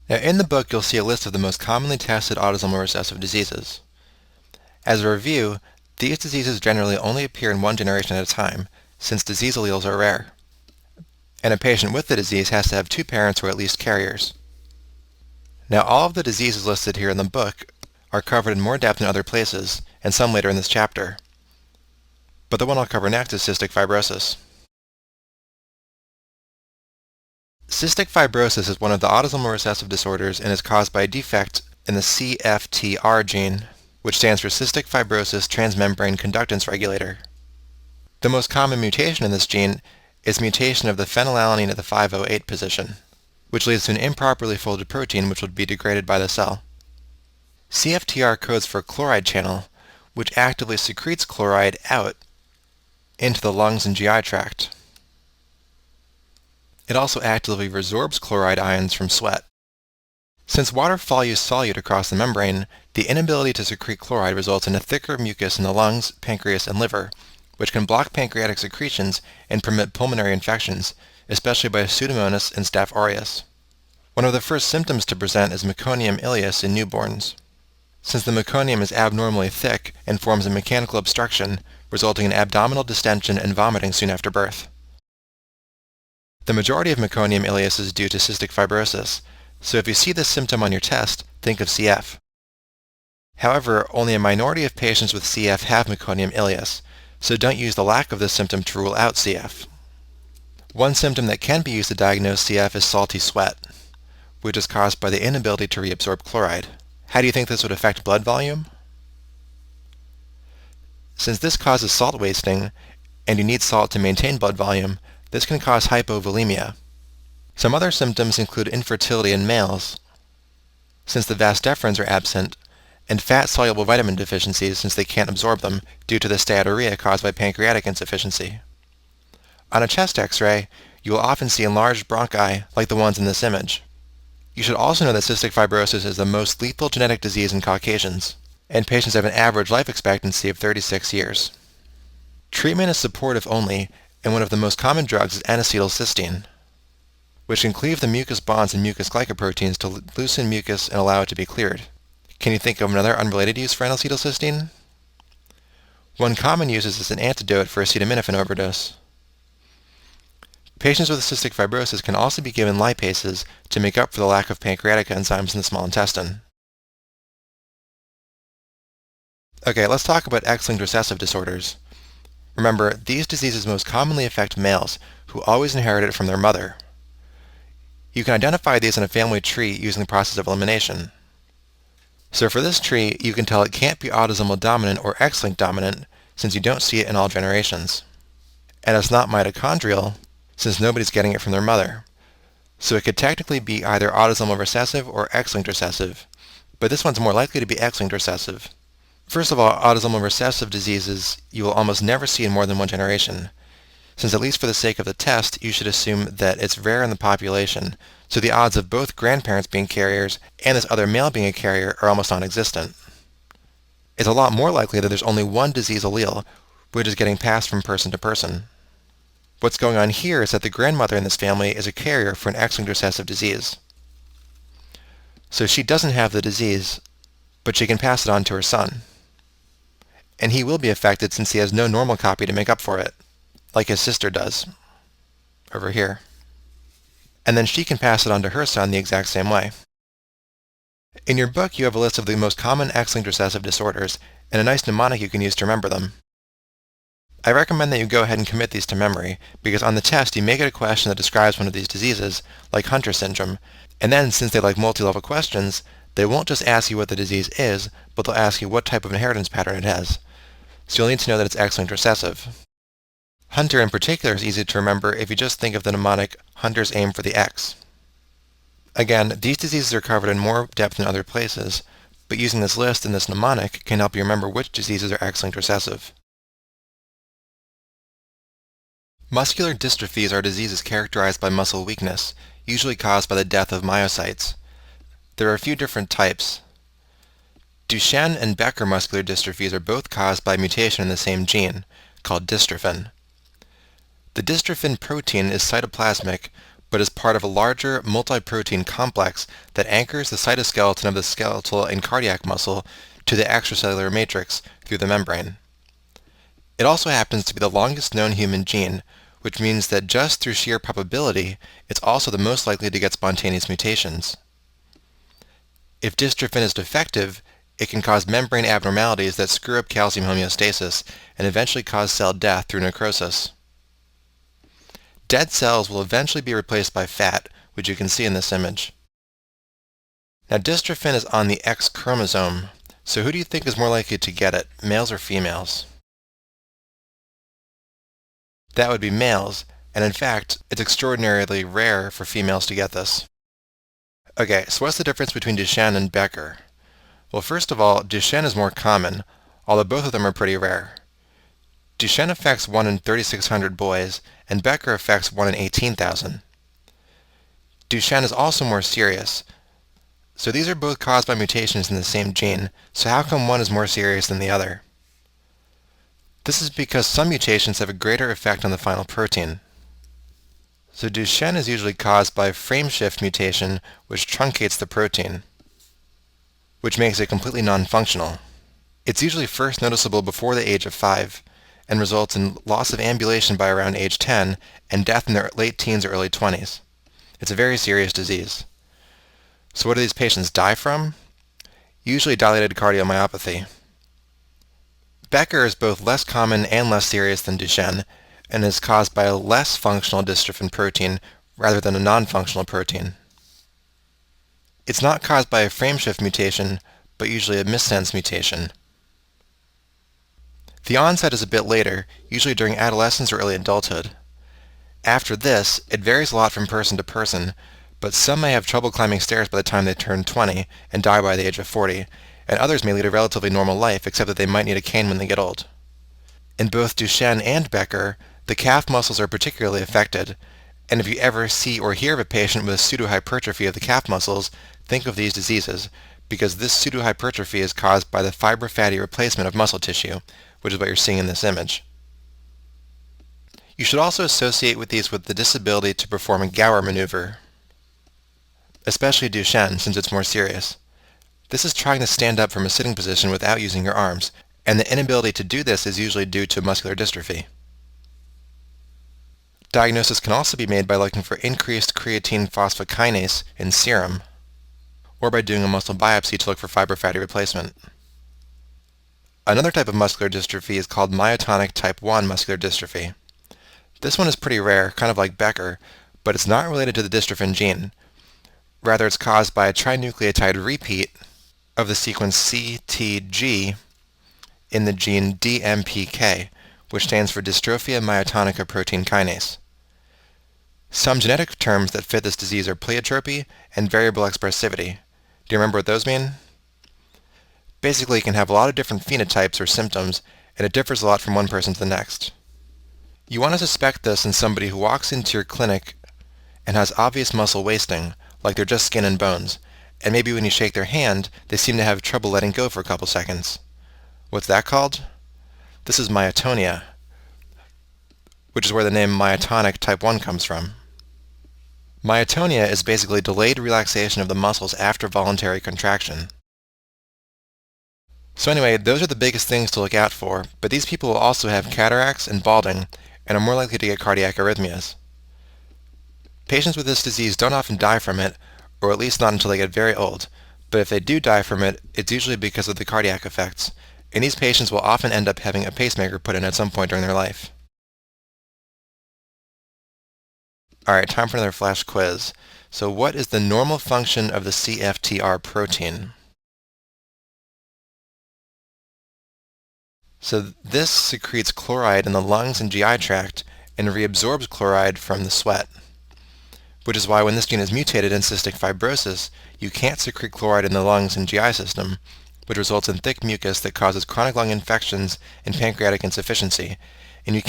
Now in the book you'll see a list of the most commonly tested autosomal recessive diseases. As a review, these diseases generally only appear in one generation at a time, since disease alleles are rare. And a patient with the disease has to have two parents who are at least carriers. Now all of the diseases listed here in the book are covered in more depth in other places, and some later in this chapter. But the one I'll cover next is cystic fibrosis. Cystic fibrosis is one of the autosomal recessive disorders and is caused by a defect in the CFTR gene, which stands for cystic fibrosis transmembrane conductance regulator. The most common mutation in this gene is mutation of the phenylalanine at the 508 position, which leads to an improperly folded protein which would be degraded by the cell. CFTR codes for a chloride channel, which actively secretes chloride out into the lungs and GI tract. It also actively resorbs chloride ions from sweat. Since water follows solute across the membrane, the inability to secrete chloride results in a thicker mucus in the lungs, pancreas, and liver, which can block pancreatic secretions and permit pulmonary infections, especially by Pseudomonas and Staph aureus. One of the first symptoms to present is meconium ileus in newborns, since the meconium is abnormally thick and forms a mechanical obstruction, resulting in abdominal distension and vomiting soon after birth. The majority of meconium ileus is due to cystic fibrosis, so if you see this symptom on your test, think of CF. However, only a minority of patients with CF have meconium ileus, so don't use the lack of this symptom to rule out CF. One symptom that can be used to diagnose CF is salty sweat, which is caused by the inability to reabsorb chloride. How do you think this would affect blood volume? Since this causes salt wasting, and you need salt to maintain blood volume, this can cause hypovolemia. Some other symptoms include infertility in males, since the vas deferens are absent, and fat-soluble vitamin deficiencies since they can't absorb them due to the steatorrhea caused by pancreatic insufficiency. On a chest x-ray, you will often see enlarged bronchi like the ones in this image. You should also know that cystic fibrosis is the most lethal genetic disease in Caucasians, and patients have an average life expectancy of 36 years. Treatment is supportive only, and one of the most common drugs is N-acetylcysteine, which can cleave the mucus bonds and mucus glycoproteins to loosen mucus and allow it to be cleared. Can you think of another unrelated use for N-acetylcysteine? One common use is as an antidote for acetaminophen overdose. Patients with cystic fibrosis can also be given lipases to make up for the lack of pancreatic enzymes in the small intestine. Okay, let's talk about X-linked recessive disorders. Remember, these diseases most commonly affect males, who always inherit it from their mother. You can identify these in a family tree using the process of elimination. So for this tree, you can tell it can't be autosomal dominant or X-linked dominant, since you don't see it in all generations. And it's not mitochondrial, since nobody's getting it from their mother. So it could technically be either autosomal recessive or X-linked recessive, but this one's more likely to be X-linked recessive. First of all, autosomal recessive diseases you will almost never see in more than one generation, since at least for the sake of the test, you should assume that it's rare in the population, so the odds of both grandparents being carriers and this other male being a carrier are almost non-existent. It's a lot more likely that there's only one disease allele, which is getting passed from person to person. What's going on here is that the grandmother in this family is a carrier for an X-linked recessive disease. So she doesn't have the disease, but she can pass it on to her son. And he will be affected since he has no normal copy to make up for it, like his sister does, over here. And then she can pass it on to her son the exact same way. In your book, you have a list of the most common X-linked recessive disorders, and a nice mnemonic you can use to remember them. I recommend that you go ahead and commit these to memory, because on the test you may get a question that describes one of these diseases, like Hunter syndrome, and then since they like multi-level questions, they won't just ask you what the disease is, but they'll ask you what type of inheritance pattern it has. So you'll need to know that it's X-linked recessive. Hunter in particular is easy to remember if you just think of the mnemonic Hunter's aim for the X. Again, these diseases are covered in more depth in other places, but using this list and this mnemonic can help you remember which diseases are X-linked recessive. Muscular dystrophies are diseases characterized by muscle weakness, usually caused by the death of myocytes. There are a few different types. Duchenne and Becker muscular dystrophies are both caused by a mutation in the same gene, called dystrophin. The dystrophin protein is cytoplasmic, but but is part of a larger multi-protein complex that anchors the cytoskeleton of the skeletal and cardiac muscle to the extracellular matrix through the membrane. It also happens to be the longest known human gene, which means that just through sheer probability, it's also the most likely to get spontaneous mutations. If dystrophin is defective, it can cause membrane abnormalities that screw up calcium homeostasis and eventually cause cell death through necrosis. Dead cells will eventually be replaced by fat, which you can see in this image. Now, dystrophin is on the X chromosome, so who do you think is more likely to get it, males or females? That would be males, and in fact, it's extraordinarily rare for females to get this. Okay, so what's the difference between Duchenne and Becker? Well, first of all, Duchenne is more common, although both of them are pretty rare. Duchenne affects 1 in 3,600 boys, and Becker affects 1 in 18,000. Duchenne is also more serious. So these are both caused by mutations in the same gene, so how come one is more serious than the other? This is because some mutations have a greater effect on the final protein. So Duchenne is usually caused by a frameshift mutation which truncates the protein, which makes it completely non-functional. It's usually first noticeable before the age of 5, and results in loss of ambulation by around age 10 and death in their late teens or early 20s. It's a very serious disease. So what do these patients die from? Usually dilated cardiomyopathy. Becker is both less common and less serious than Duchenne, and is caused by a less functional dystrophin protein rather than a non-functional protein. It's not caused by a frameshift mutation, but usually a missense mutation. The onset is a bit later, usually during adolescence or early adulthood. After this, it varies a lot from person to person, but some may have trouble climbing stairs by the time they turn 20 and die by the age of 40, and others may lead a relatively normal life, except that they might need a cane when they get old. In both Duchenne and Becker, the calf muscles are particularly affected, and if you ever see or hear of a patient with pseudohypertrophy of the calf muscles, think of these diseases, because this pseudohypertrophy is caused by the fibrofatty replacement of muscle tissue, which is what you're seeing in this image. You should also associate with these with the disability to perform a Gower maneuver, especially Duchenne, since it's more serious. This is trying to stand up from a sitting position without using your arms, and the inability to do this is usually due to muscular dystrophy. Diagnosis can also be made by looking for increased creatine phosphokinase in serum, or by doing a muscle biopsy to look for fibrofatty replacement. Another type of muscular dystrophy is called myotonic type 1 muscular dystrophy. This one is pretty rare, kind of like Becker, but it's not related to the dystrophin gene. Rather, it's caused by a trinucleotide repeat of the sequence CTG in the gene DMPK, which stands for dystrophia myotonica protein kinase. Some genetic terms that fit this disease are pleiotropy and variable expressivity. Do you remember what those mean? Basically, you can have a lot of different phenotypes or symptoms, and it differs a lot from one person to the next. You want to suspect this in somebody who walks into your clinic and has obvious muscle wasting, like they're just skin and bones, and maybe when you shake their hand, they seem to have trouble letting go for a couple seconds. What's that called? This is myotonia, which is where the name myotonic type 1 comes from. Myotonia is basically delayed relaxation of the muscles after voluntary contraction. So anyway, those are the biggest things to look out for, but these people will also have cataracts and balding, and are more likely to get cardiac arrhythmias. Patients with this disease don't often die from it, or at least not until they get very old, but if they do die from it, it's usually because of the cardiac effects, and these patients will often end up having a pacemaker put in at some point during their life. Alright, time for another flash quiz. So what is the normal function of the CFTR protein? So this secretes chloride in the lungs and GI tract and reabsorbs chloride from the sweat, which is why when this gene is mutated in cystic fibrosis, you can't secrete chloride in the lungs and GI system, which results in thick mucus that causes chronic lung infections and pancreatic insufficiency, and you